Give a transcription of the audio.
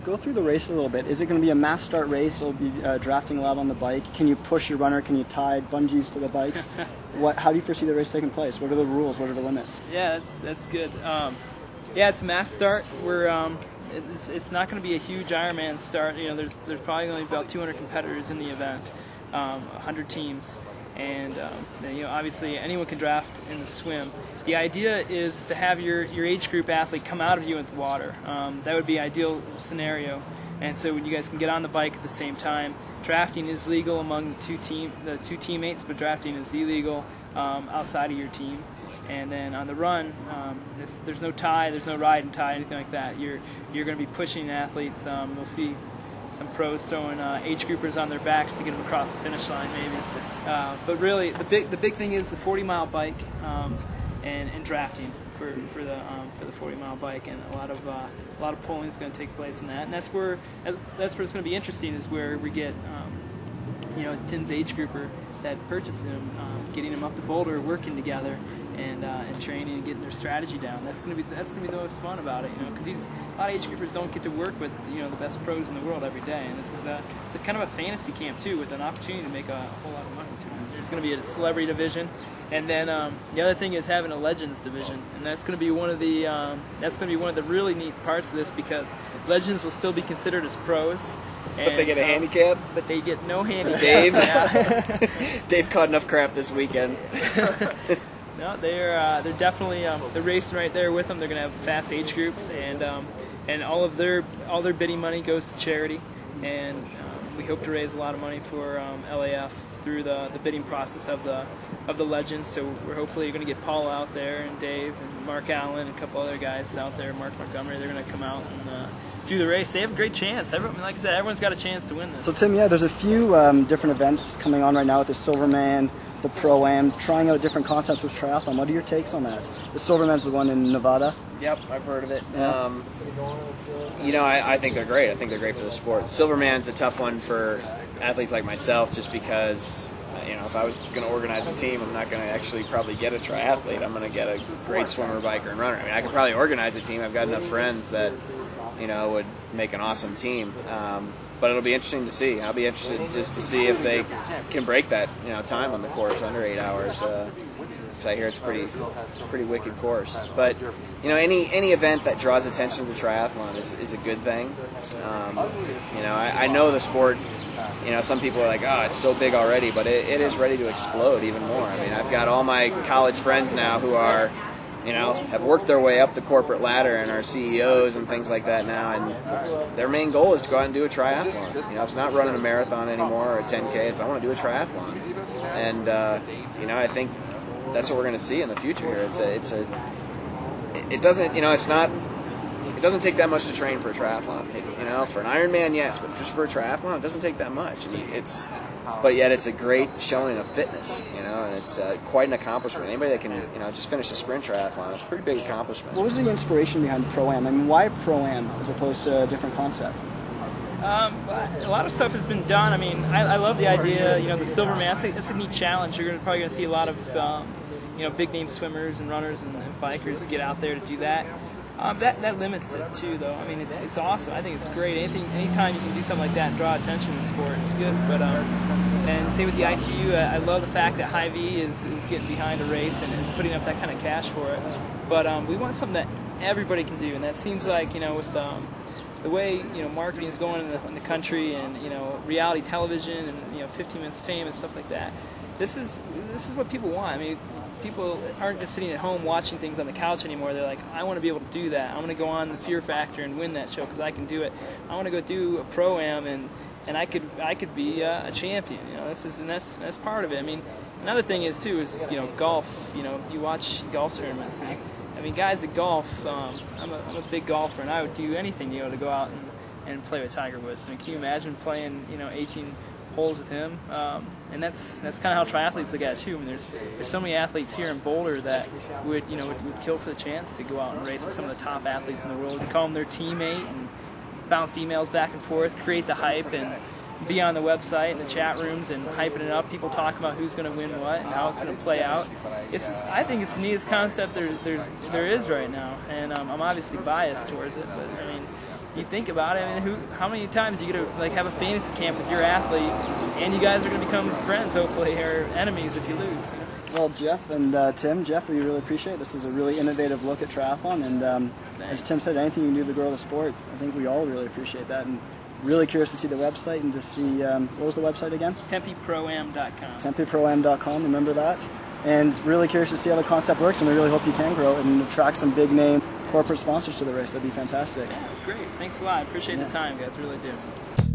Go through the race a little bit. Is it going to be a mass start race? You'll be drafting a lot on the bike. Can you push your runner? Can you tie bungees to the bikes? How do you foresee the race taking place? What are the rules? What are the limits? Yeah, that's good. Yeah, it's a mass start. It's not going to be a huge Ironman start. There's probably only about 200 competitors in the event, 100 teams. And obviously anyone can draft in the swim. The idea is to have your age group athlete come out of you into the water. That would be ideal scenario. And so when you guys can get on the bike at the same time, drafting is legal among the two teammates, but drafting is illegal outside of your team. And then on the run, there's no tie, there's no ride and tie, anything like that. You're going to be pushing athletes. We'll see some pros throwing age groupers on their backs to get them across the finish line, maybe. But really, the big thing is the 40-mile bike and drafting for the 40-mile bike, and a lot of pulling is going to take place in that. And that's where it's going to be interesting, is where we get Tim's age grouper that purchased him, getting him up to Boulder, working together. And training and getting their strategy down. That's gonna be the most fun about it, because a lot of age groupers don't get to work with the best pros in the world every day, and this is it's a kind of a fantasy camp too, with an opportunity to make a whole lot of money too. There's gonna be a celebrity division, and then the other thing is having a legends division, and that's gonna be one of the really neat parts of this, because legends will still be considered as pros. But they get a handicap? But they get no handicap. Dave? Yeah. Dave caught enough crap this weekend. No, they're definitely they're racing right there with them. They're going to have fast age groups, and all their bidding money goes to charity, and we hope to raise a lot of money for LAF through the bidding process of the legends. So we're hopefully going to get Paul out there, and Dave and Mark Allen and a couple other guys out there. Mark Montgomery, they're going to come out and do the race. They have a great chance. Like I said, everyone's got a chance to win this. So Tim, there's a few different events coming on right now with the Silverman, the Pro-Am, trying out different concepts with triathlon. What are your takes on that? The Silverman's the one in Nevada. Yep, I've heard of it. Yeah. I think they're great. I think they're great for the sport. Silverman's a tough one for athletes like myself, just because if I was going to organize a team, I'm not going to actually probably get a triathlete. I'm going to get a great swimmer, biker, and runner. I could probably organize a team. I've got enough friends that would make an awesome team. But it'll be interesting to see. I'll be interested just to see if they can break that time on the course under 8 hours. Because I hear it's a pretty wicked course. But any event that draws attention to triathlon is a good thing. I know the sport. Some people are like, oh, it's so big already, but it is ready to explode even more. I've got all my college friends now who are have worked their way up the corporate ladder and are CEOs and things like that now, and their main goal is to go out and do a triathlon. It's not running a marathon anymore or a 10K. It's I want to do a triathlon, and I think that's what we're going to see in the future here. It doesn't take that much to train for a triathlon. For an Ironman, yes, but just for a triathlon, it doesn't take that much. But yet it's a great showing of fitness, and it's quite an accomplishment. Anybody that can, just finish a sprint triathlon, it's a pretty big accomplishment. What was the inspiration behind Pro-Am? Why Pro-Am as opposed to a different concept? A lot of stuff has been done. I love the idea. The Silverman, it's a neat challenge. You're probably going to see a lot of, big name swimmers and runners and bikers get out there to do that. That limits it too, though. It's awesome. I think it's great. Anytime you can do something like that and draw attention to the sport, it's good. But and same with the ITU. I love the fact that Hy-Vee is getting behind a race and putting up that kind of cash for it. But we want something that everybody can do, and that seems like with the way marketing is going in the country, and reality television, and 15 minutes of fame and stuff like that. This is what people want. People aren't just sitting at home watching things on the couch anymore. They're like, I want to be able to do that. I want to go on the Fear Factor and win that show because I can do it. I want to go do a Pro-Am and I could be a champion. That's part of it. Another thing is golf. You watch golf tournaments. Guys at golf. I'm a big golfer, and I would do anything to go out and play with Tiger Woods. Can you imagine playing 18 holes with him? And that's kind of how triathletes look at it too. There's so many athletes here in Boulder that would kill for the chance to go out and race with some of the top athletes in the world, to call them their teammate and bounce emails back and forth, create the hype, and be on the website and the chat rooms and hyping it up. People talk about who's going to win what and how it's going to play out. I think it's the neatest concept there is right now, and I'm obviously biased towards it, but you think about it, I mean, how many times do you get to like have a fantasy camp with your athlete, and you guys are going to become friends, hopefully, or enemies if you lose. You know? Well, Jeff and Tim, Jeff, we really appreciate it. This is a really innovative look at triathlon, and as Tim said, anything you can do to grow the sport, I think we all really appreciate that. And really curious to see the website and to see, what was the website again? Tempe ProAM.com. Tempe ProAM.com, remember that. And really curious to see how the concept works, and we really hope you can grow it and attract some big name corporate sponsors to the race. That'd be fantastic. Yeah, great. Thanks a lot. I appreciate the time, guys. Really do.